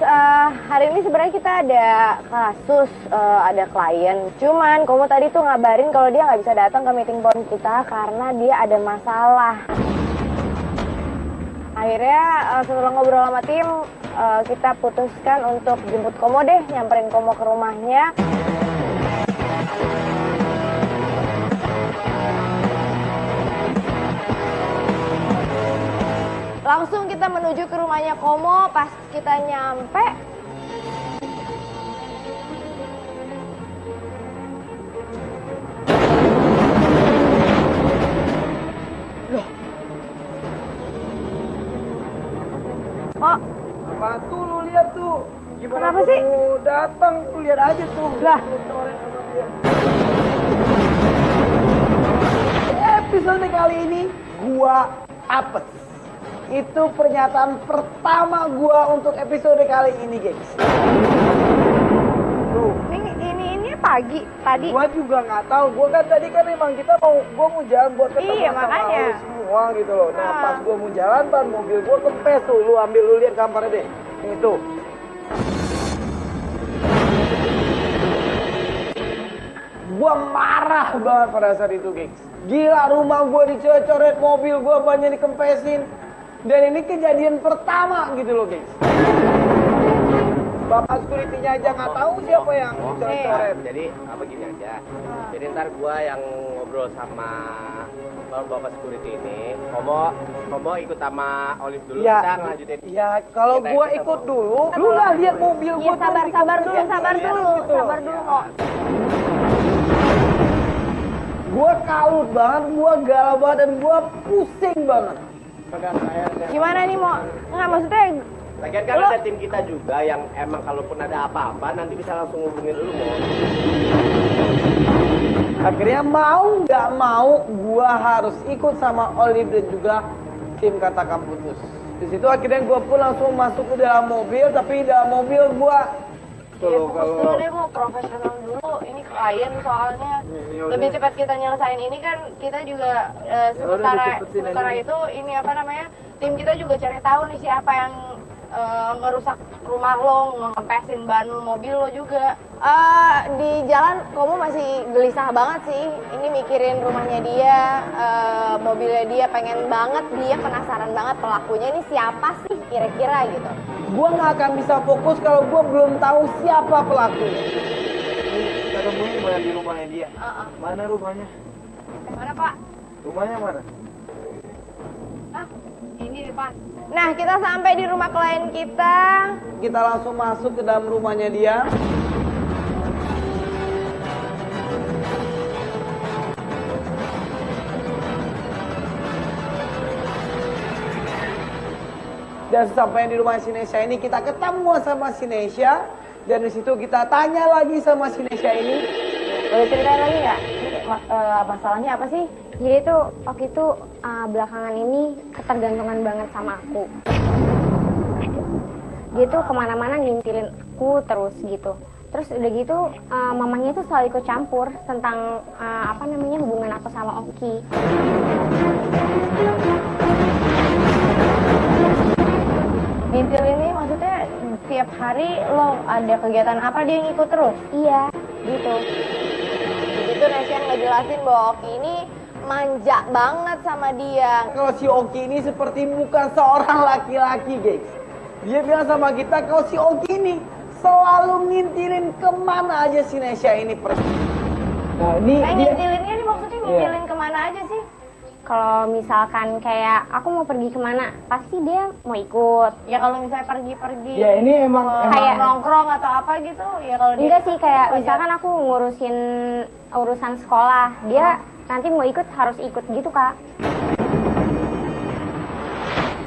hari ini sebenarnya kita ada kasus, ada klien. Cuman Komo tadi tuh ngabarin kalau dia nggak bisa datang ke meeting point kita karena dia ada masalah. Akhirnya setelah ngobrol sama tim, kita putuskan untuk jemput Komo deh, nyamperin Komo ke rumahnya. Langsung kita menuju ke rumahnya Komo. Pas kita nyampe, loh, Apaan tuh lu lihat tuh? Gimana Kenapa sih? Datang tuh lihat aja tuh. Lah. Episode kali ini gua apes. Itu pernyataan pertama gua untuk episode kali ini, guys. Tuh. ini pagi tadi. Gua juga nggak tahu. Gua kan tadi kan emang gua mau jalan buat ketemu Iya, sama makanya. lu semua gitu loh. Nah, pas gua mau jalan, ban mobil gua kempes tuh. Lu lihat gambarnya deh. Ini tuh. Gua marah banget pada saat itu, guys. Gila, rumah gua dicoret, mobil gua banyak dikempesin. Dan ini kejadian pertama gitu loh, guys. Bapak security-nya aja nggak tahu siapa yang coret-coret. Jadi apa gini aja. Jadi ntar gua yang ngobrol sama bapak security ini. Komo ikut sama Olive dulu, Ya, kita ngelanjutin. ya kalau Kita gua ketemu. ikut dulu, lu lah lihat mobil Iya, gua. sabar dulu, sabar dulu kok. Gua kalut banget, gua galau banget, dan gua pusing banget. Gimana nih Mo? Nggak, maksudnya Lagian kan ada tim kita juga yang emang kalaupun ada apa-apa nanti bisa langsung hubungin lu, Mo. Akhirnya mau nggak mau, gua harus ikut sama Olive dan juga tim Katakan Putus. Di situ akhirnya gua pun langsung masuk ke dalam mobil, tapi dalam mobil gua fokus dulu deh Mo, profesional dulu. Ini klien soalnya. Lebih cepat kita nyelesain ini kan kita juga sementara itu ini apa namanya, tim kita juga cari tahu nih siapa yang ngerusak rumah lo, ngempesin ban mobil lo juga. Di jalan Komo masih gelisah banget sih. Ini mikirin rumahnya dia, mobilnya dia, pengen banget, dia penasaran banget pelakunya ini siapa sih kira-kira gitu. gua nggak akan bisa fokus kalau gua belum tahu siapa pelakunya. Ketemunya mana di rumahnya dia? Mana rumahnya? Mana Pak? Rumahnya mana? Ini depan. Nah, kita sampai di rumah klien kita. Kita langsung masuk ke dalam rumahnya dia. Dan sampai di rumah Sinesha ini kita ketemu sama Sinesha, dan di situ kita tanya lagi sama Sinesha ini. Boleh ceritain lagi nggak? Masalahnya apa sih? Jadi tuh waktu itu belakangan ini ketergantungan banget sama aku. Dia tuh kemana-mana ngintilin aku terus gitu. Terus udah gitu mamanya tuh selalu ikut campur tentang hubungan aku sama Oki. Ngintil ini maksudnya tiap hari lo ada kegiatan apa dia ngikut terus? Iya, gitu. Itu Nesya ngejelasin bahwa Oki ini manja banget sama dia. Kalau si Oki ini seperti bukan seorang laki-laki, guys. Dia bilang sama kita kalau si Oki ini selalu ngintilin kemana aja si Nesya ini pergi. Nah ini dia, Ngintilinnya ini maksudnya ngintilin kemana aja sih? Kalau misalkan kayak aku mau pergi kemana, pasti dia mau ikut. Ya kalau misalnya pergi-pergi, ya ini emang Kayak- nongkrong atau apa gitu, ya kalau dia Enggak sih, kayak misalkan aku ngurusin urusan sekolah, dia nanti mau ikut harus ikut gitu, Kak.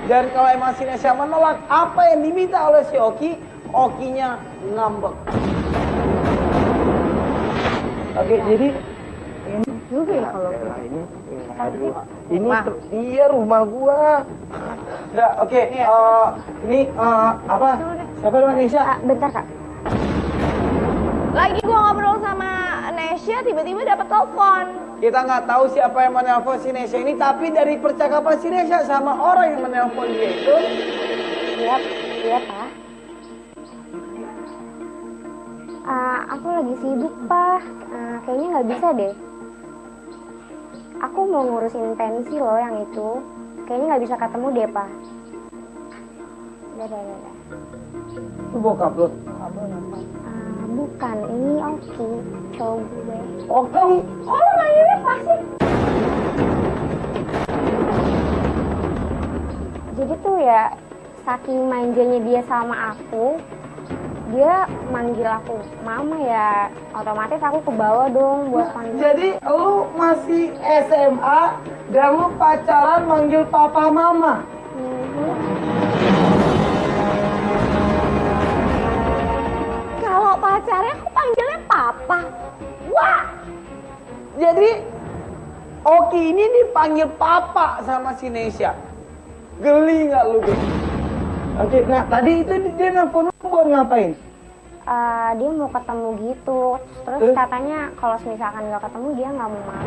dan kalau emang si Nesya menolak apa yang diminta oleh si Oki, Okinya ngambek. Oke, jadi Juga ya kalau ini iya rumah gua. Ya, oke. Ini apa? Siapa namanya Nesya? bentar, Kak. lagi gua ngobrol sama Nesya, tiba-tiba dapat telepon. Kita nggak tahu siapa yang menelpon si Nesya ini, tapi dari percakapan si Nesya sama orang yang menelpon dia itu, Iya, Pak. Aku lagi sibuk, Pak. Kayaknya nggak bisa deh. Aku mau ngurusin pensi loh yang itu. Kayaknya nggak bisa ketemu deh, Pak. Dadah. Lu bokap lu? Bukan, ini Oki, cowok gue. Oki? Oh, lu manggilnya Pak sih? Jadi tuh ya, saking manjanya dia sama aku, dia manggil aku mama ya, otomatis aku ke bawah dong buat panggil. Jadi lu masih SMA dan lu pacaran manggil papa mama? Kalau pacarnya aku panggilnya papa. Wah! Jadi Oki ini dipanggil papa sama si Nesya. Geli nggak lu, Bek? Oke, nah tadi itu dia nelfon lu buat ngapain? Dia mau ketemu gitu, terus katanya kalau misalkan nggak ketemu dia nggak mau makan.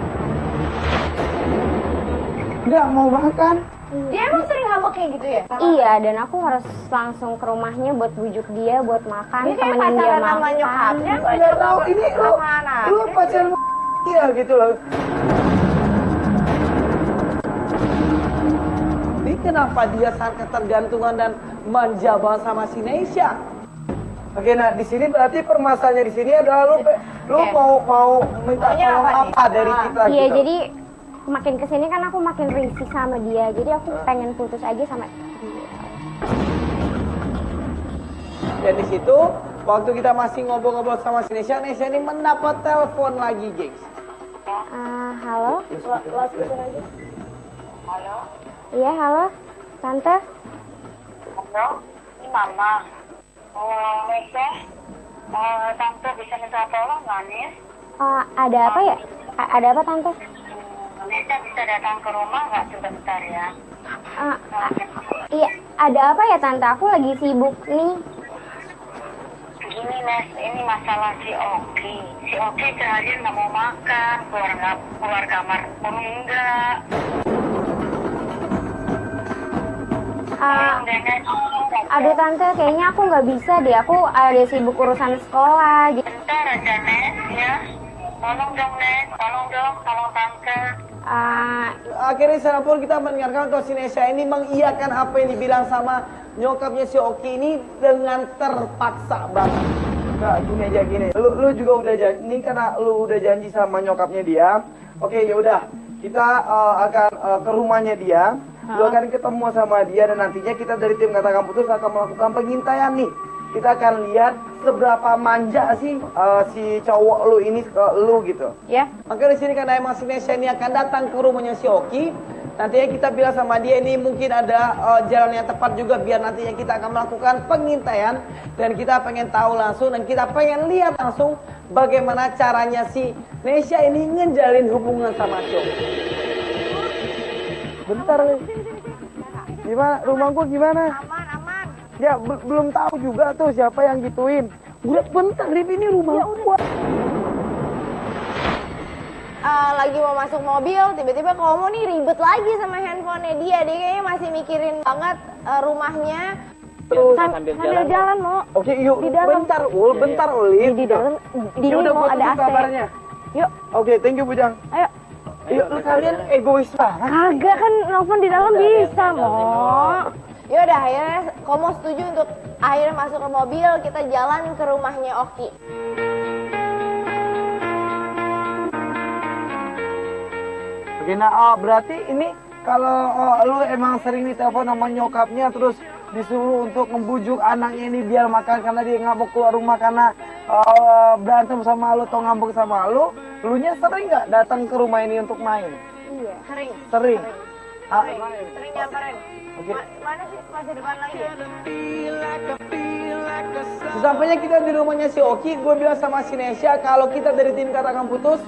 Nggak mau makan? Dia emang sering ngambek kayak gitu ya? Iya, dan aku harus langsung ke rumahnya buat bujuk dia buat makan, Ini kayak temenin dia pacaran sama makan. nyokapnya, Nggak tahu ini lu pacaran dia gitu loh. Ini kenapa dia sangat ketergantungan dan manja banget sama si Nesya? Oke, nah di sini berarti permasalahannya di sini adalah lu mau minta Maunya tolong apa nih? apa dari kita Iya, gitu? jadi makin kesini kan aku makin risih sama dia, jadi aku pengen putus aja sama dia. Dan di situ waktu kita masih ngobrol-ngobrol sama si Nesya ini mendapat telepon lagi, gengs. Halo? Halo? Iya, halo? Tante? Halo? Ini Mama. Mesya? Tante bisa minta tolong nggak nih? Ada apa ya? Ada apa, Tante? Mesya bisa datang ke rumah nggak sebentar ya? Iya, ada apa ya, Tante? Aku lagi sibuk nih. Gini Nes, ini masalah si Oki. Si Oki seharian nggak mau makan, keluar kamar pun enggak. Aduh Tante, kayaknya aku nggak bisa deh. Aku ada sibuk urusan sekolah. Bentar aja Nes ya. Tolong dong Nes, tolong Tante. Akhirnya sana pun kita mendengarkan kalau si Nesya ini mengiyakan apa yang dibilang sama nyokapnya si Oki ini dengan terpaksa banget. Nah, gini. Lu juga udah janji, ini karena lu udah janji sama nyokapnya dia. Oke, ya udah. Kita akan ke rumahnya dia. Lu akan ketemu sama dia dan nantinya kita dari tim Katakan Putus akan melakukan pengintaian nih. Kita akan lihat seberapa manja sih si cowok lu ini ke lu gitu. Ya. Maka di sini karena emang si Nesya ini akan datang ke rumahnya si Oki, nantinya kita bilang sama dia ini mungkin ada jalan yang tepat juga biar nantinya kita akan melakukan pengintaian dan kita pengen tahu langsung dan kita pengen lihat langsung bagaimana caranya si Nesya ini ngejalin hubungan sama si Oki. Bentar nih. Gimana? Rumah gua gimana? Aman. Ya belum tahu juga tuh siapa yang gituin. Udah bentar, Rip, ini rumah gua. Lagi mau masuk mobil, tiba-tiba kamu nih ribet lagi sama handphonenya dia. Dia kayaknya masih mikirin banget rumahnya. Terus Sambil jalan mau. Oke, yuk. Di dalam. Bentar, Uli. Di dalam. Di Ya udah, mau gua ada tunggu AC. kabarnya. Yuk. Oke, thank you, Bujang. Ayo. Yuk, lu kalian egois banget. Kagak kan nelfon di dalam bisa mau. Yaudah akhirnya kamu setuju untuk akhirnya masuk ke mobil, kita jalan ke rumahnya Oki. Oke, nah berarti ini kalau lu emang sering ditelepon sama nyokapnya terus disuruh untuk membujuk anaknya ini biar makan karena dia nggak mau keluar rumah karena berantem sama lu atau ngambek sama lu nya sering nggak datang ke rumah ini untuk main? Iya. Sering. Sering. Sering nyamperin. Oke. Mana sih? Masih depan lagi ya? Sesampainya kita di rumahnya si Oki, gue bilang sama si Nesya kalau kita dari tim Katakan Putus.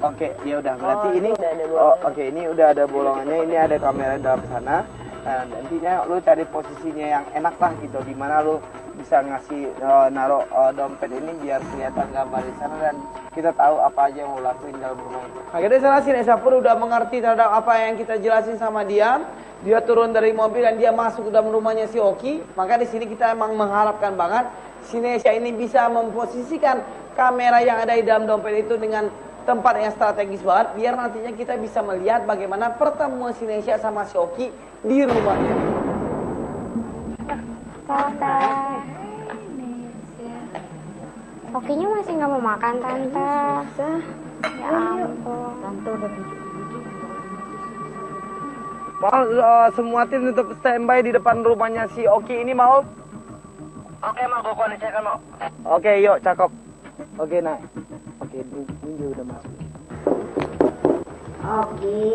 Oke, ya udah berarti ini oke, ini udah ada bolongannya, ini ada kamera dalam sana. Dan nantinya lu cari posisinya yang enak lah gitu, dimana lu bisa ngasih naruh dompet ini biar kelihatan gambar di sana dan kita tahu apa aja yang mau lakuin dalam rumah itu. Akhirnya sana si Nesa pun udah mengerti terhadap apa yang kita jelasin sama dia. Dia turun dari mobil dan dia masuk ke dalam rumahnya si Oki. Maka di sini kita emang mengharapkan banget si Nesa ini bisa memposisikan kamera yang ada di dalam dompet itu dengan tempat yang strategis banget biar nantinya kita bisa melihat bagaimana pertemuan si Nesya sama si Oki di rumahnya. Tante. Okinya masih nggak mau makan, Tante. Ya ampun. Tante udah Mau semua tim untuk standby di depan rumahnya si Oki ini mau? Oke, mau gue kondisikan mau. Oke, yuk cakep. Oke, naik. Oke, ini dia udah masuk. Oki.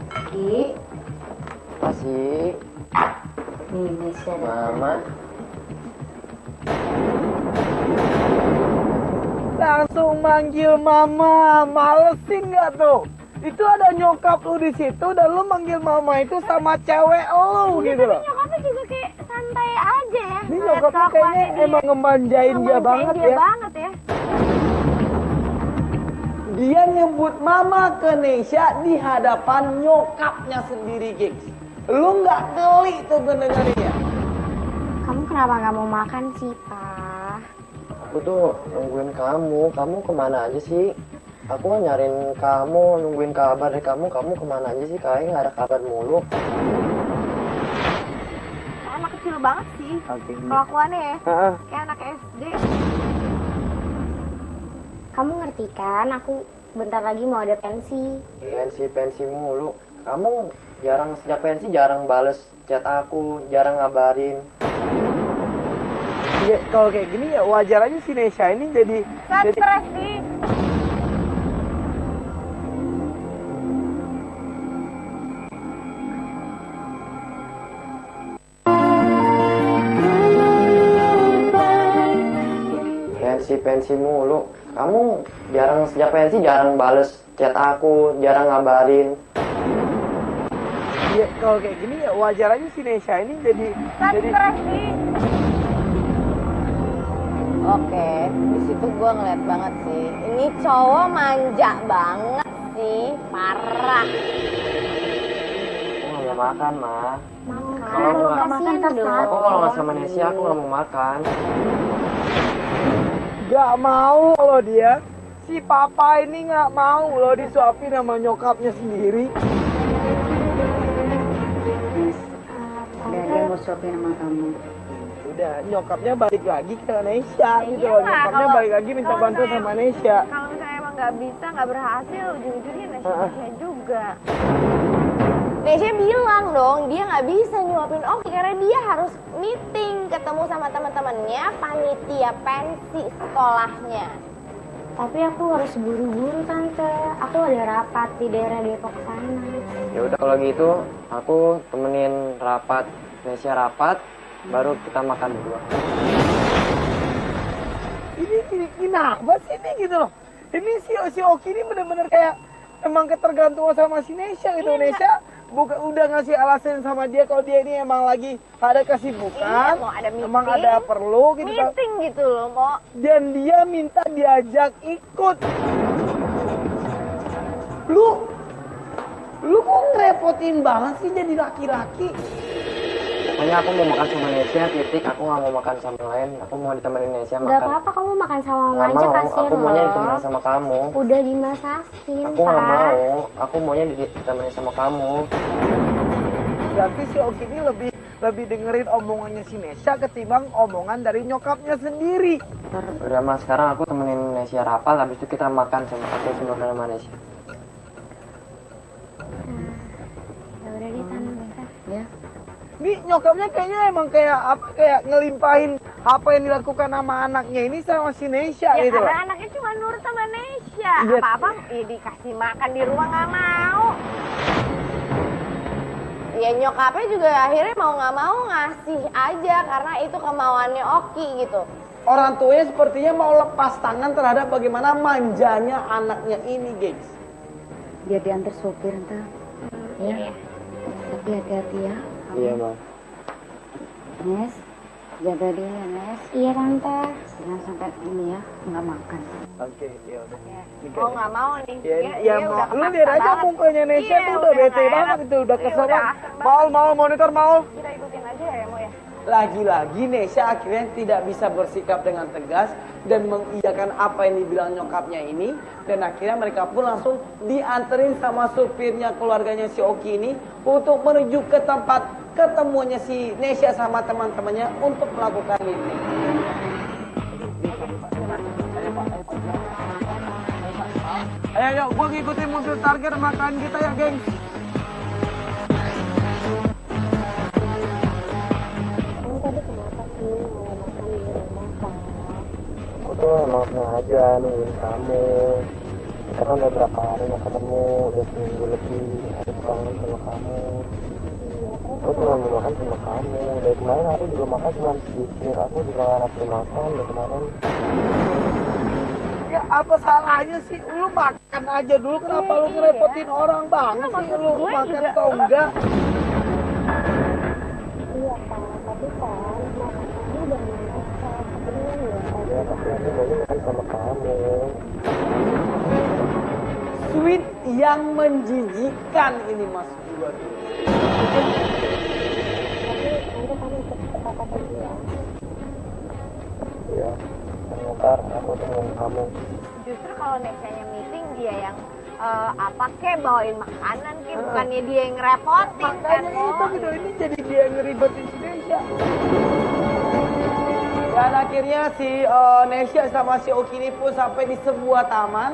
Oki. Masih. Nih, Nesya. Mama. Langsung manggil mama, malesin nggak tuh? Itu ada nyokap lu di situ dan lu manggil mama itu sama cewek lu gitu loh. Nyokapnya juga kayak santai aja ya. Ini nyokapnya kayaknya emang ngemanjain dia banget ya. banget ya. Dia nyebut mama ke Nesya di hadapan nyokapnya sendiri, gengs. Lu nggak geli tuh ngedengerin. Kamu kenapa nggak mau makan sih, Pak? Aku tuh nungguin kamu. Kamu kemana aja sih? Aku kan nyariin kamu, nungguin kabar dari kamu. Kamu kemana aja sih? Kayaknya nggak ada kabar mulu. Anak kecil banget sih. Oke. Kelakuannya ya. Kayak anak SD. Kamu ngerti kan? Aku bentar lagi mau ada pensi. Pensi mulu. Kamu sejak pensi jarang bales chat aku, jarang ngabarin. Ya, kalau kayak gini ya wajar aja si Nesya ini jadi Stres sih. Pensi mulu. Kamu sejak pensi jarang bales chat aku, jarang ngabarin. ya, kalau kayak gini ya wajar aja si Nesya ini jadi Stres sih. Oke, di situ gue ngeliat banget sih. Ini cowok manja banget sih, parah. Aku nggak mau makan, Ma. Kalau nggak makan Aku kalau nggak sama Nesya, aku nggak mau makan. Gak mau loh dia. Si papa ini gak mau loh disuapin sama nyokapnya sendiri. Dan dia mau suapin sama kamu. Udah, nyokapnya balik lagi ke Nesya gitu loh. iyalah, Nyokapnya kalau- balik lagi minta kalau bantuan misalnya- sama Nesya. Kalau misalnya emang nggak bisa, nggak berhasil, ujung-ujungnya Nesya juga. Nesya bilang dong, dia nggak bisa nyuapin Oki karena dia harus meeting, ketemu sama teman-temannya, panitia pensi sekolahnya. Tapi aku harus buru-buru, Tante. Aku ada rapat di daerah Depok sana. Ya udah kalau gitu, aku temenin rapat, Nesya rapat, baru kita makan berdua. Ini kenapa sih ini gitu loh. Ini si Oki ini bener-bener kayak emang ketergantungan sama si Nesya gitu. Nesya udah ngasih alasan sama dia kalau dia ini emang lagi ada kesibukan, Iya, mau ada meeting. emang ada perlu gitu. Meeting gitu loh, mau. Dan dia minta diajak ikut. Lu kok ngerepotin banget sih jadi laki-laki? Pokoknya aku mau makan sama Nesya, titik. Aku nggak mau makan sama yang lain. Aku mau ditemenin Nesya Gak makan. apa-apa, kamu makan sama Nggak mama aja, mau, kasihan aku maunya loh. ditemenin sama kamu. Udah dimasakin, Aku nggak Pak. mau, aku maunya ditemenin sama kamu. Berarti si Oki ini lebih dengerin omongannya si Nesya ketimbang omongan dari nyokapnya sendiri. Udah Mas, sekarang aku temenin Nesya rapat, habis itu kita makan sama sama Nesya. Ya udah deh, Tante. Ya. Nih nyokapnya kayaknya emang kayak ngelimpahin apa yang dilakukan sama anaknya ini sama si Nesya Ya gitu loh. karena anaknya cuma nurut sama Nesya. Iya. Apa-apa ya dikasih makan di rumah nggak mau. Ya nyokapnya juga akhirnya mau nggak mau ngasih aja karena itu kemauannya Oki gitu. Orang tuanya sepertinya mau lepas tangan terhadap bagaimana manjanya anaknya ini, gengs. Biar diantar sopir, ntar. Ya. Tapi hati-hati ya. Iya, Bang. Nes, Jaga diri ya, Nes. Iya tante. Jangan sampai ini ya, nggak makan. Oke, ya udah. Oh nggak mau nih. Ya, Dia ya udah mau. Lu kepaksa lihat aja banget. mukanya Nesya Iya, tuh udah bete nggak banget enak. itu, udah Iya, kesel udah banget. asem banget. Mau monitor mau. Kita ikutin aja ya mau ya. Lagi-lagi Nesya akhirnya tidak bisa bersikap dengan tegas dan mengiyakan apa yang dibilang nyokapnya ini. Dan akhirnya mereka pun langsung dianterin sama supirnya keluarganya si Oki ini untuk menuju ke tempat ketemunya si Nesya sama teman-temannya untuk melakukan ini. Ayo, gua ngikutin musuh target makan kita ya, geng. Aku tuh emang sengaja nungguin kamu. Kita kan udah berapa hari gak ketemu, udah seminggu lebih. Aku kangen sama kamu. Aku cuma mau makan sama kamu. Dari kemarin aku juga makan cuma sedikit. Aku juga gak nafsu makan dari kemarin. Ya apa salahnya sih? Lu makan aja dulu, kenapa lu ngerepotin orang banget sih? Lu makan atau enggak? Iya Pak, tapi kan makanannya udah masak. Kebetulan ya Pak. Ya tapi aku mau makan sama kamu. Sweet yang menjijikan ini Mas Gua. Tapi nanti kamu ikut ke papa dulu ya. Ya, ntar aku temuin kamu. Justru kalau Nesyanya meeting dia yang apa kek bawain makanan kek, bukannya dia yang ngerepotin kan. Makanya itu gitu, ini jadi dia yang ngeribetin si Nesya. Dan akhirnya si Nesya sama si Oki ini pun sampai di sebuah taman.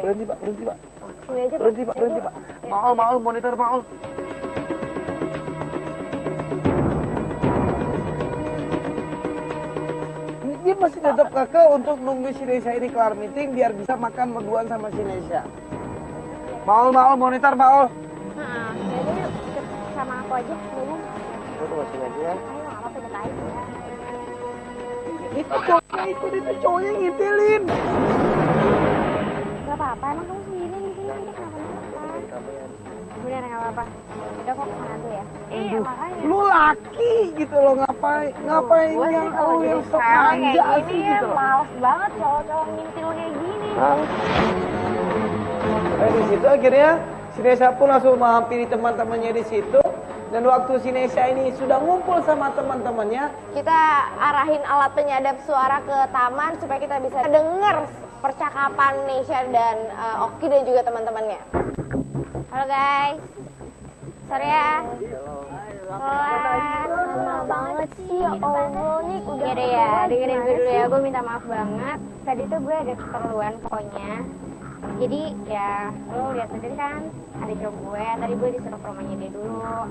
Berhenti pak, berhenti pak. Sini aja, Pak. Berhenti pak. Maul, monitor maul. Dia masih tetap kekeh untuk nunggu si Nesya ini kelar meeting biar bisa makan berduaan sama si Nesya. Maul, monitor maul. Nah, jadi yuk ikut sama aku aja, ya. Aku tunggu sini aja ya. Ayo, nggak apa-apa kita aja. Itu cowoknya ngintilin. Gak apa-apa, emang kamu sendiri di sini nanti kenapa-napa. Bener nggak apa-apa. Udah kok kesana tuh ya. Iya makanya. Lu laki gitu loh, ngapain Gue sih yang kalau lu jadi yang sok cewek manja kayak sih gini ya gitu loh. males banget cowok-cowok ngintil kayak gini. Di situ akhirnya si Nesya pun langsung menghampiri teman-temannya di situ. Dan waktu si Nesya ini sudah ngumpul sama teman-temannya, Kita arahin alat penyadap suara ke taman supaya kita bisa dengar percakapan Nesya dan Oki dan juga teman-temannya. Halo guys. Sorry ya. Lama banget sih, ya Allah nih udah. Ya deh ya, dengerin gue dulu ya. Gue minta maaf banget. Tadi tuh gue ada keperluan pokoknya. Jadi ya lo lihat sendiri kan, ada cowok gue. Tadi gue disuruh ke rumahnya dia dulu.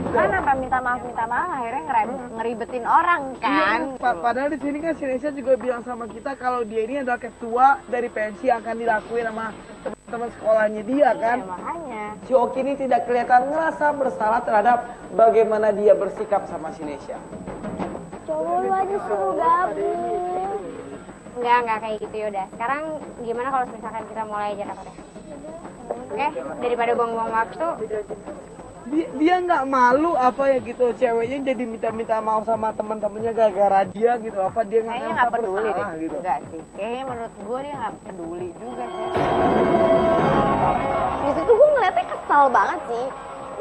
Kan apa minta maaf akhirnya ngeribetin orang kan. Padahal di sini kan si Nesya juga bilang sama kita kalau dia ini adalah ketua dari pensi yang akan dilakuin sama teman-teman sekolahnya dia kan. Ya, makanya. si Oki ini tidak kelihatan ngerasa bersalah terhadap bagaimana dia bersikap sama si Nesya. Cowok lu aja suruh gabung. Enggak kayak gitu yaudah. Sekarang gimana kalau misalkan kita mulai aja dapet ya? Oke, daripada buang-buang waktu. Dia nggak malu apa ya gitu, ceweknya jadi minta maaf sama teman-temannya gara-gara dia gitu, apa dia Kayaknya nggak peduli deh. bersalah gitu. Enggak sih. Kayaknya menurut gue dia nggak peduli juga sih. Di situ gue ngeliatnya kesal banget sih.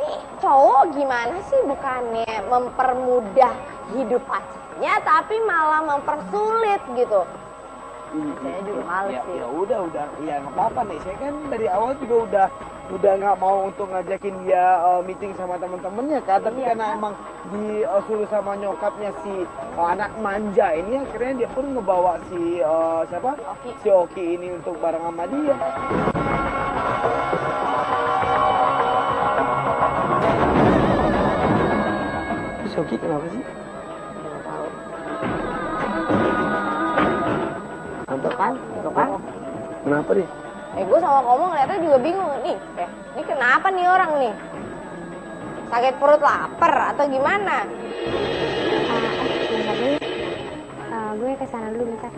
Nih cowok gimana sih bukannya mempermudah hidup pacarnya, tapi malah mempersulit gitu. Saya juga males sih. Ya udah, ya nggak apa-apa nih. Saya kan dari awal juga udah nggak mau untuk ngajakin dia meeting sama teman-temannya kan, tapi karena emang disuruh sama nyokapnya si anak manja ini, akhirnya dia pun ngebawa si siapa? Si Oki ini untuk bareng sama dia. Si Oki kenapa sih? Itu kan? Kenapa deh? Gue sama kamu ngeliatnya juga bingung nih. Ini kenapa nih orang nih? Sakit perut lapar atau gimana? Gue kesana dulu bentar.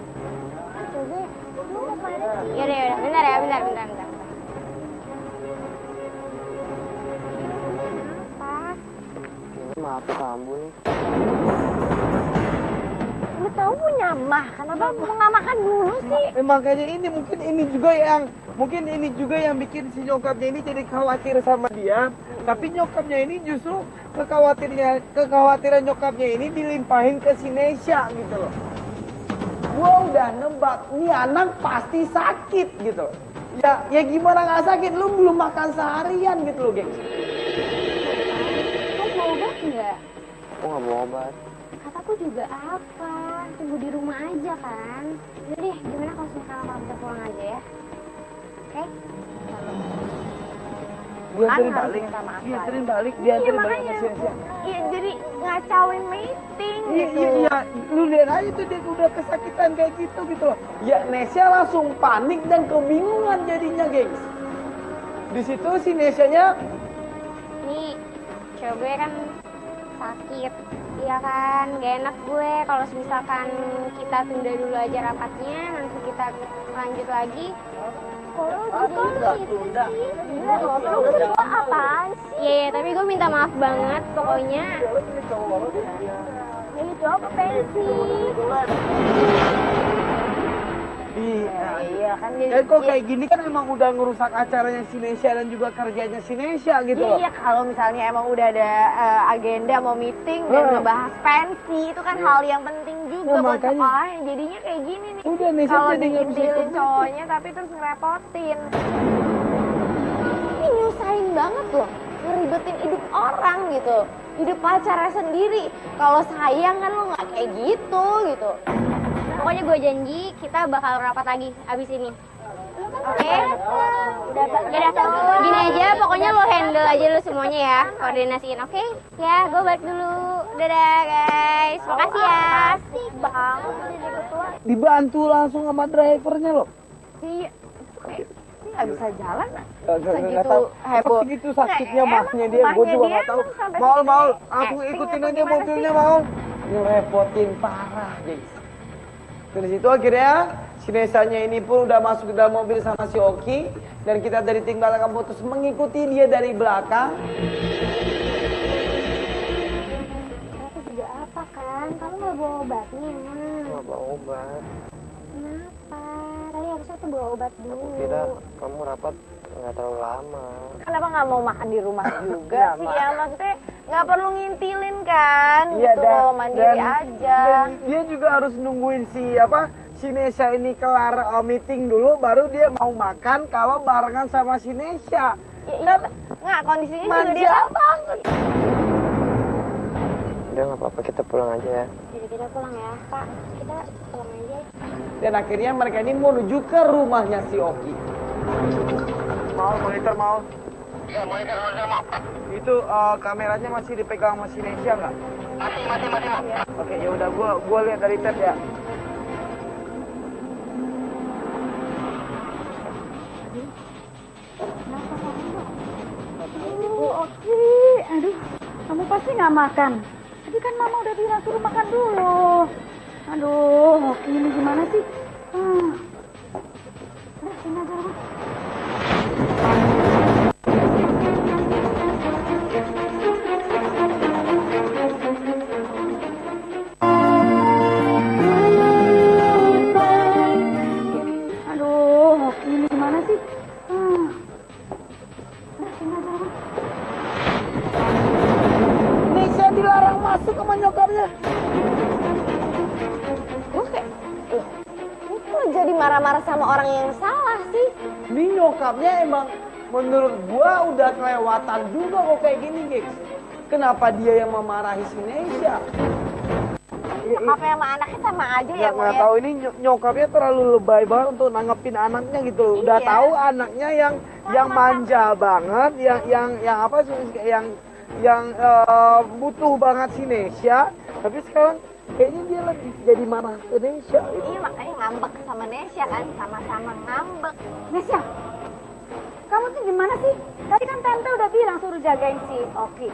Ya deh, bentar ya, bentar. Apa? Maaf kambu nih. Lu tahu punya mah, kenapa mau nggak makan dulu sih? Makanya ini mungkin ini juga yang bikin si nyokapnya ini jadi khawatir sama dia. Tapi nyokapnya ini justru kekhawatiran nyokapnya ini dilimpahin ke si Nesya gitu loh. Gua udah nebak, nih anak pasti sakit gitu. Ya gimana nggak sakit? Lu belum makan seharian gitu loh, gengs. Kau mau obat nggak? Aku nggak bawa obat. Kataku juga apa? Tunggu di rumah aja kan? Yaudah deh, gimana kalau sekarang malam kita pulang aja ya? Oke? Dianterin balik, dianterin balik ke Nesya. Iya, jadi ngacauin meeting gitu. Iya, lu lihat aja tuh dia udah kesakitan kayak gitu loh. Ya Nesya langsung panik dan kebingungan jadinya, gengs. Di situ si Nesyanya Nih, cewek gue kan sakit. Iya kan, gak enak gue kalau misalkan kita tunda dulu aja rapatnya, nanti kita lanjut lagi. Kalau tunda. lu berdua apaan sih? Iya, tapi gue minta maaf banget pokoknya. Ini coba pensi. Iya kan Dan kok kayak gini kan emang udah ngerusak acaranya si Nesya dan juga kerjanya si Nesya gitu loh. Iya, kalau misalnya emang udah ada agenda mau meeting dan ngebahas pensi, itu kan hal yang penting juga Nah, buat makanya. sekolahnya. Jadinya kayak gini nih. Udah, Nesya Kalau jadi nggak bisa diintilin ikut cowoknya tapi terus ngerepotin. Ini nyusahin banget loh, ngeribetin hidup orang gitu. Hidup pacarnya sendiri. Kalau sayang kan lo nggak kayak gitu. Pokoknya gue janji kita bakal rapat lagi abis ini. Oke? Udah, gini aja, pokoknya lo handle aja lo semuanya ya, koordinasiin, oke? Ya, gue balik dulu. Dadah guys, makasih ya. Asik banget jadi ketua. Dibantu langsung sama drivernya loh. Iya. Ini nggak bisa jalan. Nggak tahu heboh. segitu sakitnya Nggak, mahnya emang dia, gue mahnya juga dia nggak tahu. emang sampai Maul, segini. aku Acting ikutin atau aja gimana mobilnya sih? Maul. ngerepotin parah, gengs. Dari situ akhirnya si Nesanya ini pun udah masuk ke dalam mobil sama si Oki, dan kita dari tim belakang putus mengikuti dia dari belakang. Ternyata juga apa kan? Kamu nggak bawa obatnya? Nggak bawa obat. Kenapa? Tadi harusnya tuh bawa obat dulu. Kira kamu rapat nggak terlalu lama. Kenapa nggak mau makan di rumah juga sih ya? Maksudnya nggak perlu ngintilin kan? Iya, Gitu, mandiri aja. Dan dia juga harus nungguin si Nesya ini kelar meeting dulu, baru dia mau makan kalau barengan sama si Nesya. Nggak, kondisinya juga Manja dia banget. Udah nggak apa-apa, kita pulang aja ya. Jadi kita pulang ya, Pak. Kita pulang aja. Dan akhirnya mereka ini menuju ke rumahnya si Oki. Mau monitor mau. Ya, monitor mau. Itu kameranya masih dipegang sama si Nesya nggak? Masih. Oke, ya udah gua lihat dari tab ya. Oke, aduh, kamu pasti nggak makan. Tadi kan mama udah bilang suruh makan dulu. Aduh, Oki ini gimana sih? Udah, sini aja lah. Aduh, Oki ini gimana sih? Udah, sini aja lah. Nesya dilarang masuk sama nyokapnya. Gue kayak, loh, ini kok jadi marah-marah sama orang yang salah sih? Ini nyokapnya emang menurut gua udah kelewatan juga kok kayak gini, gengs. Kenapa dia yang memarahi si Nesya? Nyokapnya sama anaknya sama aja ya, Nggak Mo, tahu ini nyokapnya terlalu lebay banget untuk nanggepin anaknya gitu loh. Udah Iya. tahu anaknya yang manja banget, yang apa sih, yang butuh banget si Nesya, tapi sekarang kayaknya dia lagi jadi marah ke Nesya. Iya, makanya ngambek sama Nesya kan, sama-sama ngambek. Nesya, kamu tuh gimana sih? Tadi kan tante udah bilang suruh jagain si Oki.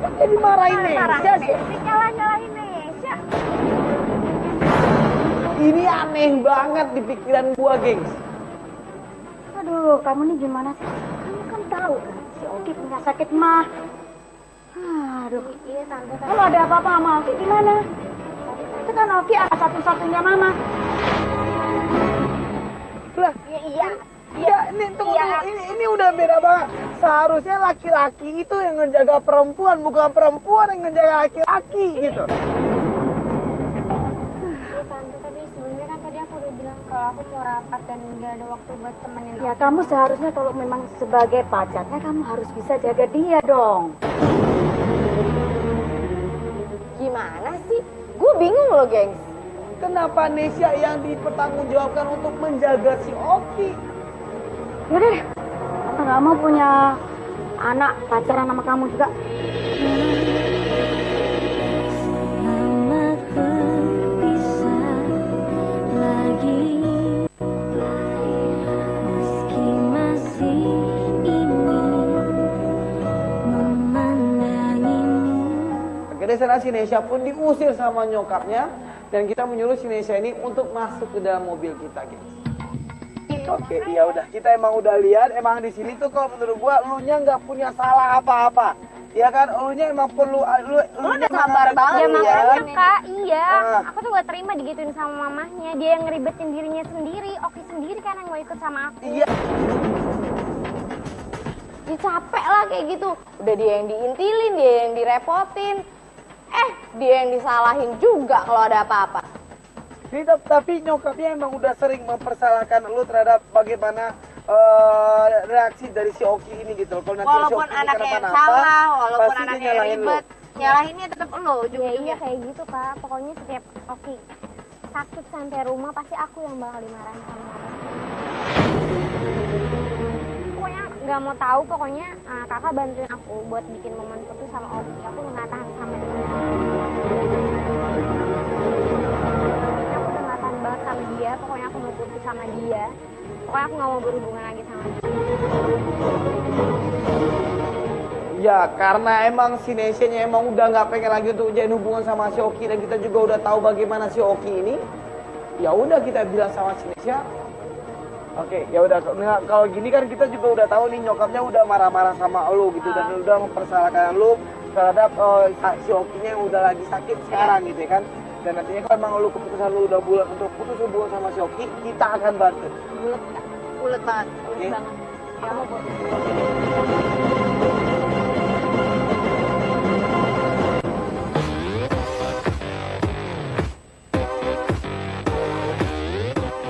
Kok jadi marahin Nesya sih? Nyalahin Nesya. Ini aneh banget di pikiran gua, gengs. Aduh, kamu nih gimana sih? Kamu kan tahu kan, si Oki punya sakit mah. Aduh. Iya tante. Kalau ada apa-apa sama Oki gimana? Itu kan Oki anak satu-satunya mama. Lah, iya, ini tunggu, ini udah beda banget. Seharusnya laki-laki itu yang ngejaga perempuan, bukan perempuan yang ngejaga laki-laki gitu. Iya tante, tapi sebenarnya kan tadi aku udah bilang kalau aku mau rapat dan nggak ada waktu buat temenin. Ya kamu seharusnya kalau memang sebagai pacarnya kamu harus bisa jaga dia dong. Gimana sih? Gue bingung loh, gengs. Kenapa Nesya yang dipertanggungjawabkan untuk menjaga si Oki? Yaudah deh, tante nggak mau punya anak pacaran sama kamu juga. Selamat berpisah lagi, meski masih ingin memandangimu. Akhirnya sana si Nesya pun diusir sama nyokapnya dan kita menyuruh si Nesya ini untuk masuk ke dalam mobil kita, guys. Oke, ya udah, kita emang udah lihat, emang di sini tuh kalau menurut gua elunya nggak punya salah apa-apa. Ya kan, elunya emang perlu lu udah sabar banget Ya ya. makanya kak, iya. Ah. Aku tuh gak terima digituin sama mamahnya. Dia yang ngeribetin dirinya sendiri. Oki sendiri kan yang mau ikut sama aku. Iya. Dia capek lah kayak gitu. Udah dia yang diintilin, dia yang direpotin. Dia yang disalahin juga kalau ada apa-apa. Ini tapi nyokapnya emang udah sering mempersalahkan lu terhadap bagaimana reaksi dari si Oki ini gitu. Kalau nanti si Walaupun Oki ini anaknya yang kenapa-napa, salah, walaupun pasti dia anaknya yang nyalahin lu. ribet, nyalahinnya tetap lo Ya iya ujung-ujungnya. kayak gitu kak. Pokoknya setiap Oki sakit sampai rumah pasti aku yang bakal dimarahin sama mama. Pokoknya nggak mau tahu. Pokoknya kakak bantuin aku buat bikin momen putus sama Oki. Aku nggak tahan sama dia. Aku udah nggak tahan banget sama dia. Pokoknya aku mau putus sama dia. Pokoknya aku nggak mau berhubungan lagi sama dia. Ya, karena emang si Nesya-nya emang udah nggak pengen lagi untuk jadi hubungan sama si Oki dan kita juga udah tahu bagaimana si Oki ini. Ya udah kita bilang sama si Nesya, Oke, ya udah kalau gini kan kita juga udah tahu nih nyokapnya udah marah-marah sama lu gitu dan udah mempersalahkan lu terhadap si Okinya yang udah lagi sakit sekarang gitu ya kan. Dan nantinya kalau emang lu keputusan lu udah bulat untuk putus hubungan sama si Oki, kita akan bantu. Ulet banget. Oke. Ya, mau putus.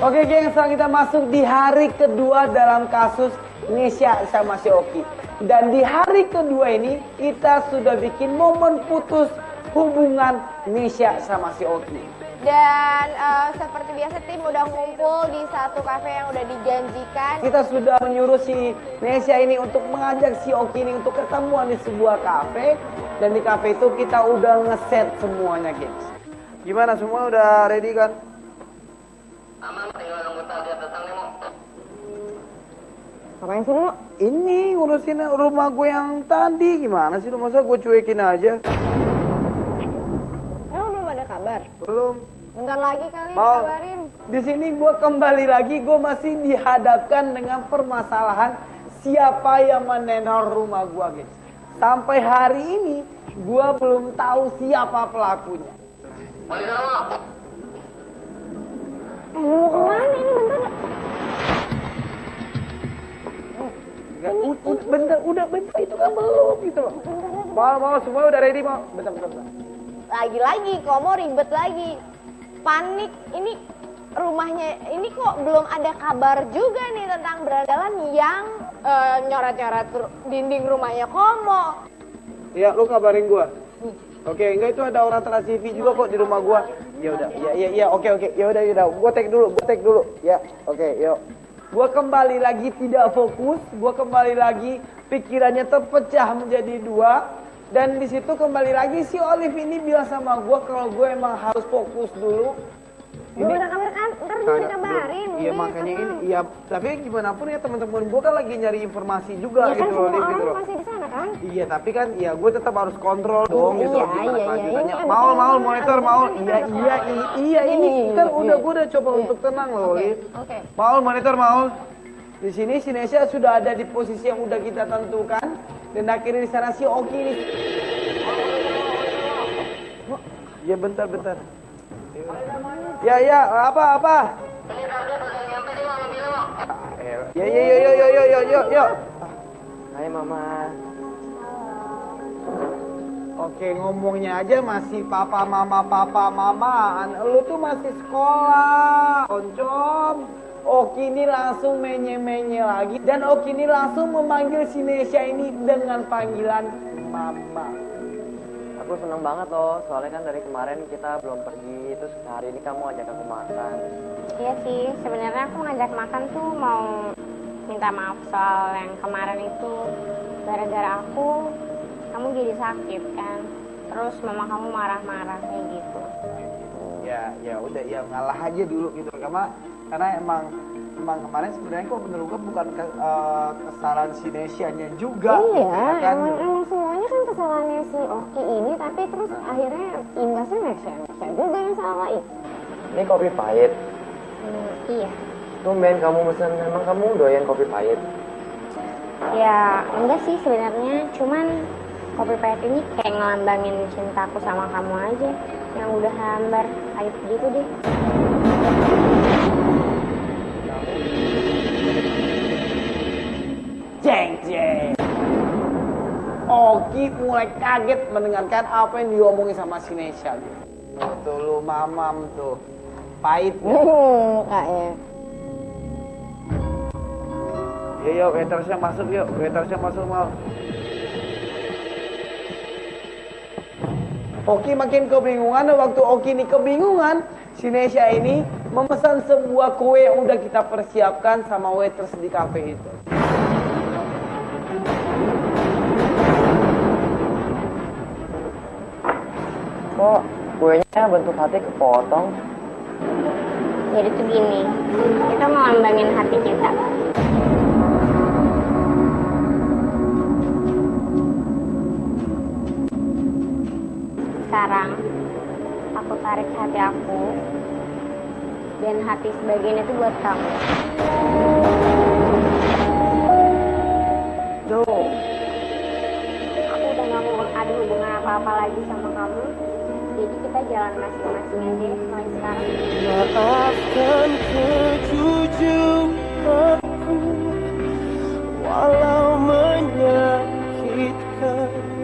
oke geng, sekarang kita masuk di hari kedua dalam kasus Nesya sama si Oki. Dan di hari kedua ini kita sudah bikin momen putus hubungan Nesya sama si Oki. Dan seperti biasa tim udah ngumpul di satu kafe yang udah dijanjikan. Kita sudah menyuruh si Nesya ini untuk mengajak si Oki ini untuk ketemuan di sebuah kafe. Dan di kafe itu kita udah ngeset semuanya, gengs. Gimana, semua udah ready kan? Ngapain sih lu? Ini ngurusin rumah gue yang tadi. Gimana sih lu, masa gue cuekin aja? Emang belum ada kabar? Belum. Bentar lagi kali Mau. dikabarin. Di sini gue kembali lagi, gue masih dihadapkan dengan permasalahan siapa yang menenor rumah gue, guys. Sampai hari ini gue belum tahu siapa pelakunya. Lu mau kemana ini bentar? Bentar itu kan belum gitu loh. Mau semua udah ready mau. Bentar. Lagi-lagi, Komo ribet lagi. Panik, ini rumahnya, ini kok belum ada kabar juga nih tentang berandalan yang nyoret-nyoret dinding rumahnya Komo. Ya, lu kabarin gue. Oke, enggak, itu ada orang trans TV juga kok di rumah gue. Ya udah, ya, oke. Ya udah. Gue tag dulu. Ya, oke, yuk. Gue kembali lagi tidak fokus, gue kembali lagi pikirannya terpecah menjadi dua. Dan di situ kembali lagi si Olive ini bilang sama gue kalau gue emang harus fokus dulu. Belum ada kabar kan? Ntar dulu dikabarin. Iya, udah, makanya tenang. ini, iya. Tapi gimana pun ya teman-teman gue kan lagi nyari informasi juga Ya kan gitu semua loh, Liv, orang gitu loh. masih di sana kan? Iya, tapi kan ya gue tetap harus kontrol dong gitu loh, gimana iya, kelanjutannya. iya. Maul, monitor, Maul. Iya, ini kan Iya. gue udah coba untuk tenang loh, Liv. Oke. Maul, monitor, Maul. Di sini si Nesya sudah ada di posisi yang udah kita tentukan. Dan akhirnya di sana si Oki ini Ya bentar. Ya, apa? Ya, yuk. Hai Mama. Oke, ngomongnya aja masih papa mama. Lu tuh masih sekolah, oncom. Oki ini langsung menye lagi. Dan Oki ini langsung memanggil si Nesya ini dengan panggilan mama. Aku seneng banget loh, soalnya kan dari kemarin kita belum pergi, terus hari ini kamu ajak aku makan. Iya sih, sebenarnya aku ngajak makan tuh mau minta maaf soal yang kemarin itu. Gara-gara aku, kamu jadi sakit kan. Terus mama kamu marah-marah kayak gitu. Ya udah, ya ngalah aja dulu gitu. Karena emang kemarin sebenarnya kok menurut gue bukan kesalahan si Nesyanya juga. Iya, ya kan? emang semuanya kan kesalahannya si Oki ini, tapi terus akhirnya imbasnya Nesya juga yang salah. Ini kopi pahit. Iya. Tumben kamu mesen, emang kamu doyan kopi pahit? Ya enggak sih sebenarnya, cuman kopi pahit ini kayak ngelambangin cintaku sama kamu aja, yang udah hambar pahit gitu deh. Jeng. Oki mulai kaget mendengarkan apa yang diomongin sama si Nesya. Tuh lu mamam tuh, pahit. Kayaknya. Yuk, waitersnya masuk mau. Oki makin kebingungan, dan waktu Oki ini kebingungan, si Nesya ini memesan sebuah kue yang udah kita persiapkan sama waiters di cafe itu. Kok kuenya bentuk hati kepotong? Jadi tuh gini, kita mau lambangin hati kita. Sekarang aku tarik hati aku, dan hati sebagian itu buat kamu. Tuh. Aku udah gak mau ada hubungan apa-apa lagi sama kamu. Jadi kita jalan masing-masing aja mulai sekarang. Maafkan kejujuranku, walau menyakitkan,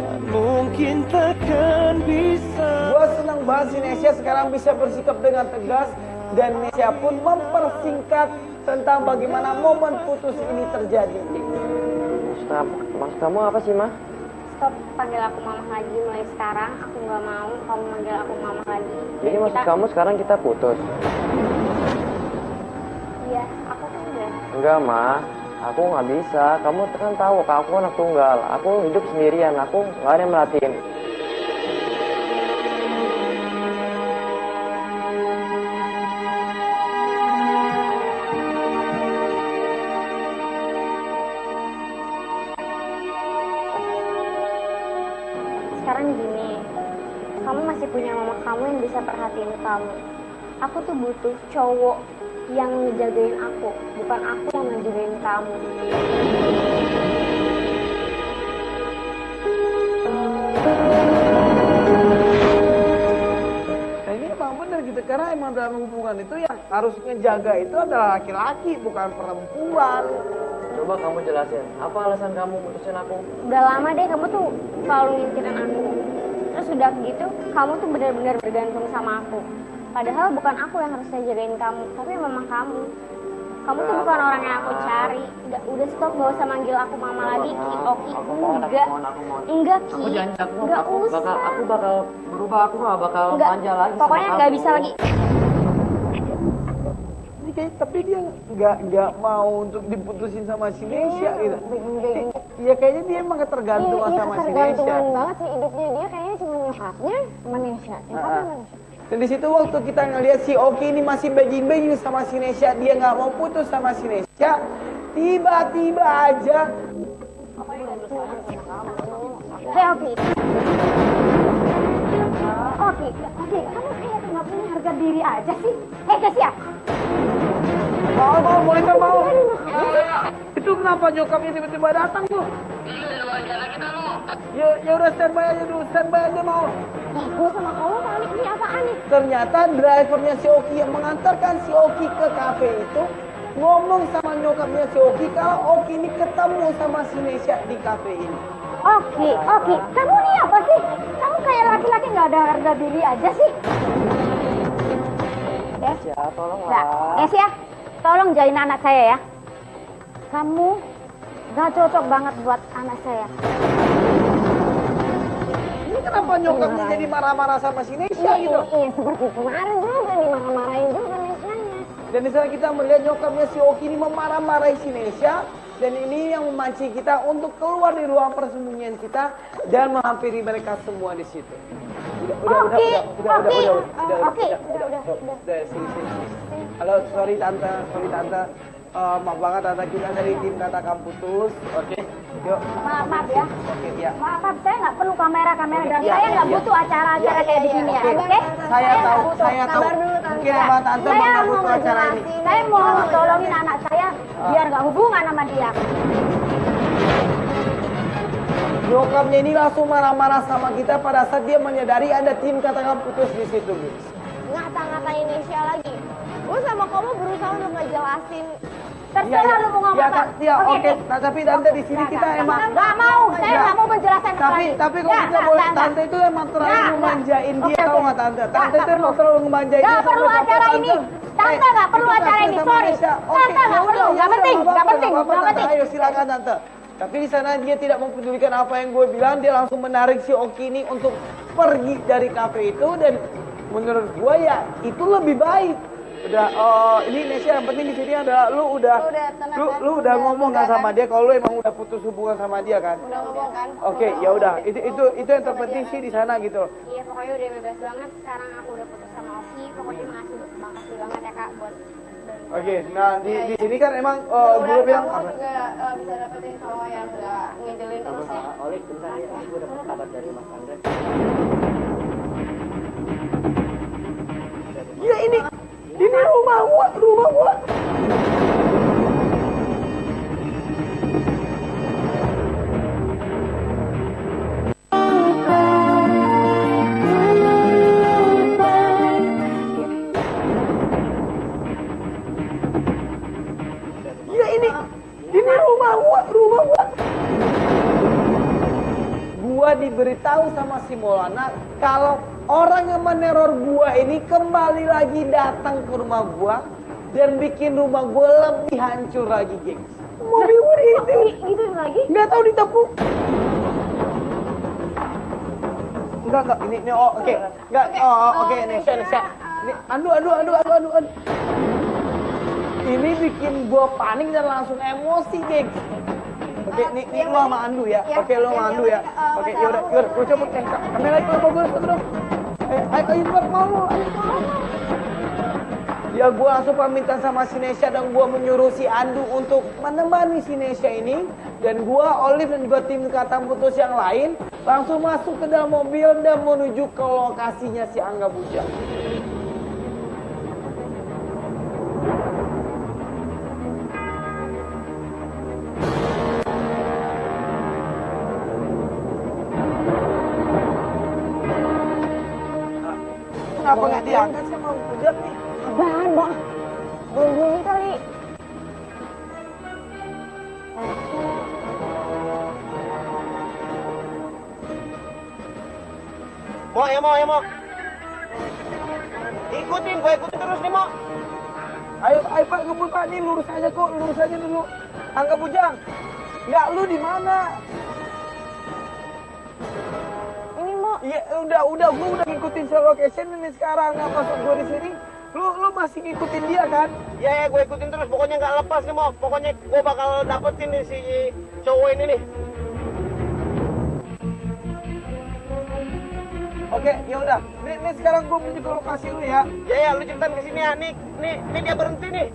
tak mungkin takkan bisa. Gua senang banget si Nesya sekarang bisa bersikap dengan tegas, dan Nesya pun mempersingkat tentang bagaimana momen putus ini terjadi. Maksud kamu apa sih, Ma? Stop panggil aku mama lagi mulai sekarang. Aku nggak mau kamu manggil aku mama lagi. Jadi maksud kamu sekarang kita putus? Iya, aku tuh udah. Enggak, Ma. Aku nggak bisa. Kamu kan tahu, aku anak tunggal. Aku hidup sendirian. Aku nggak ada yang merhatiin. Sekarang gini, kamu masih punya mama kamu yang bisa perhatiin kamu. Aku tuh butuh cowok yang ngejagain aku, bukan aku yang ngejagain kamu. Nah ini emang bener gitu, karena emang dalam hubungan itu yang harus ngejaga itu adalah laki-laki, bukan perempuan. Coba kamu jelasin, apa alasan kamu putusin aku? Udah lama deh kamu tuh selalu ngintirin aku. Terus udah gitu, kamu tuh benar-benar bergantung sama aku. Padahal bukan aku yang harusnya jagain kamu, tapi memang kamu. Kamu tuh bukan orang yang aku cari. Udah stop, gak usah manggil aku mama lagi. Ki, Oki, enggak. Enggak, Ki. Aku janji, Enggak usah. aku bakal berubah, aku gak bakal Enggak. manja lagi. Pokoknya sama nggak kamu. bisa lagi. Tapi dia nggak mau untuk diputusin sama si Nesya gitu. Iya kayaknya dia emang ketergantungan sama si Nesya. Ketergantungan banget sih hidupnya dia, kayaknya cuma nyokapnya sama Nesya. Nyokapnya sama Nesya. Dan di situ waktu kita ngeliat si Oki ini masih begging sama si Nesya, dia nggak mau putus sama si Nesya, tiba-tiba aja. Hei Oki. Oki, kamu kayak nggak punya harga diri aja sih. Hei Kesia. Mau, Monica mau. Itu kenapa nyokapnya tiba-tiba datang tuh? Ya udah standby aja dulu, standby aja mau. Lah, gue sama kamu panik nih apaan nih? Ternyata drivernya si Oki yang mengantarkan si Oki ke kafe itu ngomong sama nyokapnya si Oki kalau Oki ini ketemu sama si Nesya di kafe ini. Oki, kamu nih apa sih? Kamu kayak laki-laki nggak ada harga diri aja sih. Nesya, tolonglah. Nah, Nesya, tolong jagain anak saya ya. Kamu nggak cocok banget buat anak saya. Ini kenapa nyokapnya jadi marah-marah sama si Nesya gitu? Iya, seperti kemarin juga dimarah-marahin juga Nesyanya. Dan di sana kita melihat nyokapnya si Oki ini memarah-marahi si Nesya. Dan ini yang memancing kita untuk keluar dari ruang persembunyian kita dan menghampiri mereka semua di situ. Udah, sini. Halo, sorry tante. Maaf banget tante, kita dari tim Katakan Putus. Oke, yuk. Maaf ya. Oke, ya. Maaf, saya nggak perlu kamera dan saya nggak butuh acara-acara kayak di sini ya. Oke? Saya tahu. Mungkin sama tante nggak butuh acara ini. Saya mau tolongin anak saya biar nggak hubungan sama dia. Nyokapnya ini langsung marah-marah sama kita pada saat dia menyadari ada tim Katakan Putus di situ, guys. Ngata-ngatain Nesya lagi. Gue sama kamu berusaha untuk ngejelasin. Terserah lu mau ngomong apa. Oke. Nah, tapi tante di sini kita emang nggak mau. Saya nggak mau menjelaskan sekali. Tapi kalau kita boleh, tante itu emang terlalu memanjain dia, tau nggak tante? Tante itu emang terlalu memanjain dia. Nggak perlu acara ini. Tante nggak perlu acara ini. Sorry. Tante nggak perlu. Nggak penting. Ayo silakan tante. Tapi di sana dia tidak mempedulikan apa yang gue bilang, dia langsung menarik si Oki ini untuk pergi dari kafe itu dan menurut gue ya itu lebih baik. Udah, ini Nesya yang penting di sini ada lu udah ngomong kan sama dia kalau lu emang udah putus hubungan sama dia kan? Udah ngomong kan? Oke, ya udah. Itu yang terpenting sih di sana gitu. Iya, pokoknya udah bebas banget. Sekarang aku udah putus sama Oki. Pokoknya makasih banget ya Kak buat Oke, nah di sini kan emang gue bilang apa? Juga bisa dapetin cowok yang gak ngejelin terus ya. Oleh, bentar ya, gue dapat kabar dari Mas Andre. Ya ini rumah gua. Ya ini rumah gua. Gua diberitahu sama si Maulana kalau orang yang meneror gua ini kembali lagi datang ke rumah gua dan bikin rumah gua lebih hancur lagi, gengs. Mobil gua Gitu lagi? nggak tahu ditepuk. Enggak, ini oke. Enggak, oke, Nesya. Ini aduh. Ini bikin gua panik dan langsung emosi, gengs. Oke, ini lu sama Andu ya. Oke, lu sama Andu ya. Oke, yaudah, gua coba kamera itu bagus dong. Ayo mau. Ya gua langsung pamitan sama si Nesya dan gua menyuruh si Andu untuk menemani si Nesya ini dan gua, Olive dan juga tim Katakan Putus yang lain langsung masuk ke dalam mobil dan menuju ke lokasinya si Angga Bujang. Kenapa nggak diangkat sama Bujang nih? Apaan, Bang? Bunyi kali. Mo. Ikutin terus nih, Mo. Ayo Pak, ngebut Pak, nih lurus aja dulu. Angga Bujang. Nggak, lu di mana? Ini, Mo. Iya, udah, gua udah ngikutin si location ini sekarang. Nggak masuk gua di sini. Lu masih ngikutin dia kan? Ya, gue ikutin terus. Pokoknya nggak lepas nih, Mo. Pokoknya gue bakal dapetin nih si cowok ini nih. Oke, ya udah. Nih sekarang gua menuju ke lokasi lu ya. Ya, lu cepetan ke sini ya. Nih dia berhenti nih.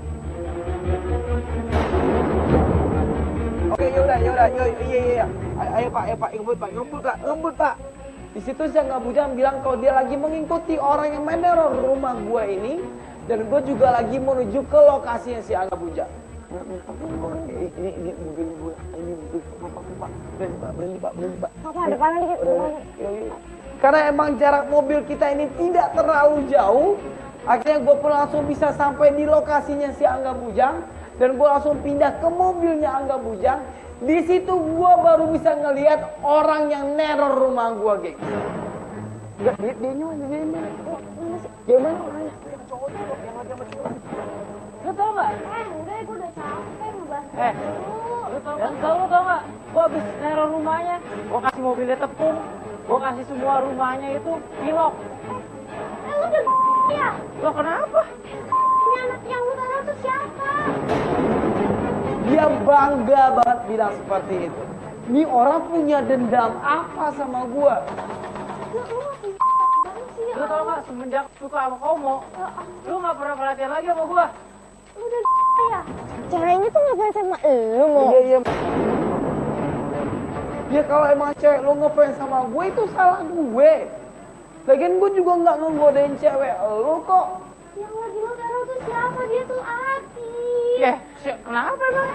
Oke, ya udah. Iya. Ayo Pak, ngebut Pak. Di situ si Angga Bujang bilang kalau dia lagi mengikuti orang yang meneror rumah gua ini dan gua juga lagi menuju ke lokasinya si Angga Bujang. Ini mobil gue, ini mobil Pak. Berhenti Pak. Apa depan dikit. Karena emang jarak mobil kita ini tidak terlalu jauh, akhirnya gue pun langsung bisa sampai di lokasinya si Angga Bujang dan gue langsung pindah ke mobilnya Angga Bujang. Di situ gue baru bisa ngelihat orang yang neror rumah gue, geng. Enggak, dia mana? Orangnya? Lu tau gak? Enggak, gue udah capek ngebahas Lu tau gak? Gua habis neror rumahnya, gua kasih mobilnya tepung, gua kasih semua rumahnya itu pilok. lu udah ya? Lo kenapa? Ini anak yang lu taruh tuh siapa? Dia bangga banget bilang seperti itu. Ini orang punya dendam apa sama gue? Lu tau gak, semenjak suka sama Komo, lu gak pernah perhatian lagi sama gua. Lu udah ya? Ceweknya tuh ngefans sama lu mau? Iya. Ya kalau emang cewek lu ngefans sama gue itu salah gue. Lagian gue juga nggak ngegodain cewek lu kok. Yang lagi lu taruh tuh siapa? Dia tuh Ati. Kenapa emang?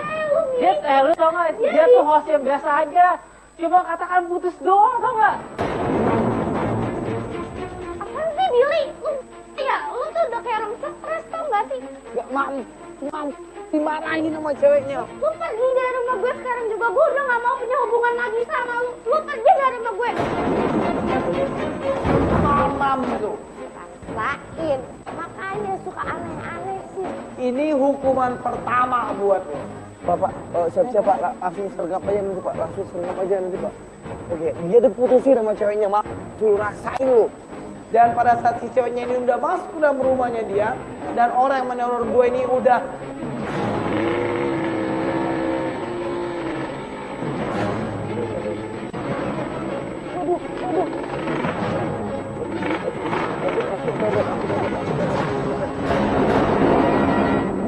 Lu tau gak, dia tuh host yang biasa aja. Cuma katakan putus doang, tau gak? Apaan sih Billy? Lu tuh udah kayak orang stres tau gak sih? Gak mam, dimarahin sama ceweknya. Lu pergi dari rumah gue sekarang juga. Gue udah gak mau punya hubungan lagi sama lu. Lu pergi dari rumah gue. Mam tuh. Lain. Makanya suka aneh-aneh sih. Ini hukuman pertama buat lo. Bapak, siap-siap Pak, langsung sergap aja nanti Pak, Pak. Oke, dia diputusin sama ceweknya, Mak. Suruh rasain lu. Dan pada saat si ceweknya ini udah masuk ke dalam rumahnya dia, dan orang yang meneror gue ini udah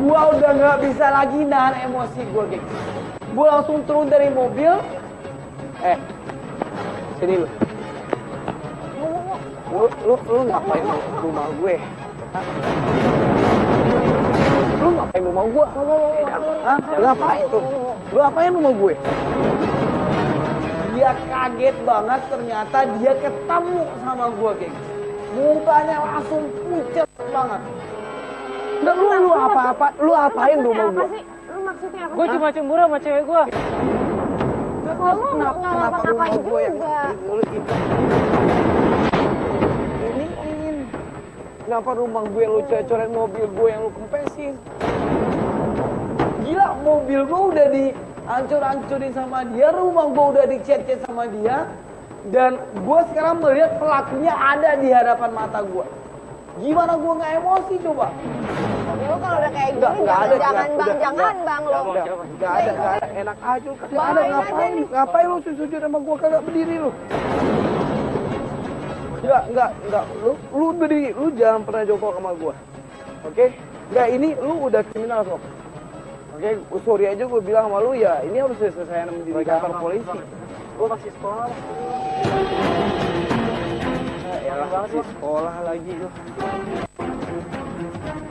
gua udah nggak bisa lagi nahan emosi gue, geng. Gue langsung turun dari mobil. Sini lu. Lu ngapain rumah gue? Hah? Lu ngapain rumah gue? Hah? Ngapain tuh? Lu ngapain rumah gue? Dia kaget banget, ternyata dia ketemu sama gue, geng. Mukanya langsung pucat banget. Enggak, lu apain rumah gue? Lu maksudnya apa? Gue cuma cemburu sama cewek gue. Kenapa rumah gue yang Kenapa rumah gue lu coret mobil gue yang lu kempesin? Gila, mobil gue udah dihancur-hancurin sama dia, rumah gue udah dicet-cet sama dia, dan gue sekarang melihat pelakunya ada di hadapan mata gue. Gimana gue nggak emosi coba? Lu kalau udah kayak gini jangan bang lo. Nggak ada, enak aja. Nggak ada, ngapain lu sujud sama gue kagak berdiri lu? Enggak, lu berdiri, lu jangan pernah jongkok sama gue, oke? Enggak, ini lu udah kriminal kok. Oke, sorry aja gue bilang sama lu ya, ini harus diselesaikan di kantor polisi. Gue masih sekolah. Masih sekolah lagi lu.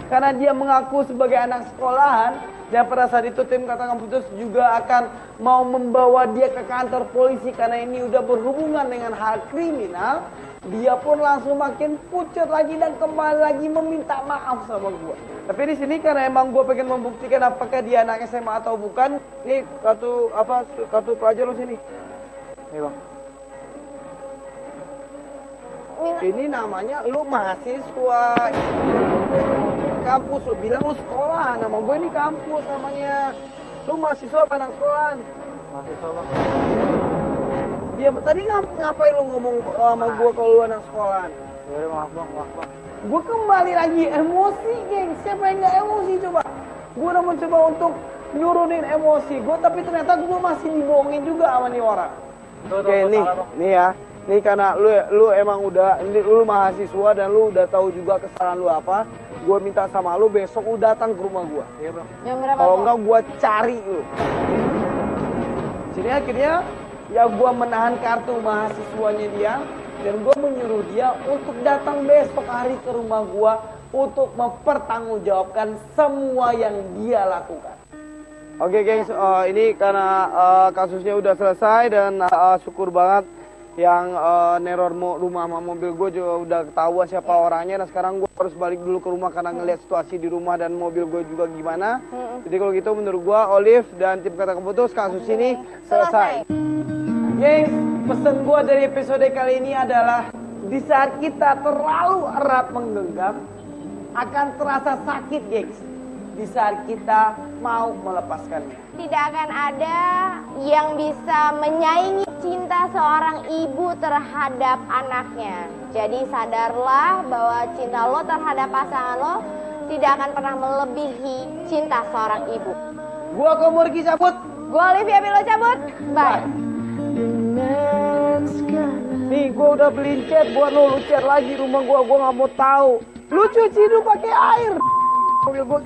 Karena dia mengaku sebagai anak sekolahan, dan pada saat itu tim Katakan Putus juga akan mau membawa dia ke kantor polisi karena ini udah berhubungan dengan hal kriminal. Dia pun langsung makin pucat lagi dan kembali lagi meminta maaf sama gue. Tapi di sini karena emang gue pengen membuktikan apakah dia anak SMA atau bukan. Nih kartu pelajar lu sini. Nih bang. Ini namanya lu mahasiswa kampus, lu bilang lu sekolah, nama gue ini kampus namanya. Lu mahasiswa apa anak sekolah? Mahasiswa bang. Dia tadi ngapain lu ngomong sama gue kalau lu anak sekolahan? Yaudah maaf bang. Gue kembali lagi emosi, geng. Siapa yang gak emosi coba? Gue udah mencoba untuk nyurunin emosi gue, tapi ternyata gue masih dibohongin juga sama nih orang. Oke, nih ya. Nih karena lu emang udah, lu mahasiswa dan lu udah tahu juga kesalahan lu apa. Gue minta sama lu besok lu datang ke rumah gue. Iya bang. Kalau enggak gue cari lu. Jadi akhirnya ya gue menahan kartu mahasiswanya dia, dan gue menyuruh dia untuk datang besok hari ke rumah gue untuk mempertanggungjawabkan semua yang dia lakukan. Oke gengs, ini karena kasusnya udah selesai dan syukur banget yang neror rumah sama mobil gue juga udah ketahuan siapa orangnya. Nah sekarang gue harus balik dulu ke rumah karena ngeliat situasi di rumah dan mobil gue juga gimana. Jadi kalau gitu menurut gue Olive dan tim Kata Keputus kasus ini selesai. Gengs, pesan gue dari episode kali ini adalah di saat kita terlalu erat menggenggam akan terasa sakit gengs. Di saat kita mau melepaskannya. Tidak akan ada yang bisa menyaingi cinta seorang ibu terhadap anaknya. Jadi sadarlah bahwa cinta lo terhadap pasangan lo tidak akan pernah melebihi cinta seorang ibu. Gua Komurki cabut. Gua Olivia Pilo cabut. Bye. Nih gue udah beliin cat buat lu cat lagi rumah gue nggak mau tahu. Lu cuci dulu pakai air. Mobil gue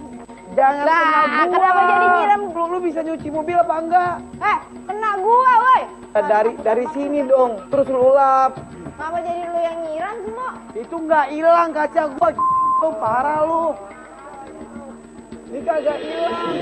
jangan kena gua. Kenapa jadi nyiram? Lu bisa nyuci mobil apa enggak? Kena gua woi. Dari sini dong, terus lu lap. Kenapa jadi lu yang nyiram sih, Mo? Itu nggak hilang kaca gua. Lu parah lu. Ini kagak hilang.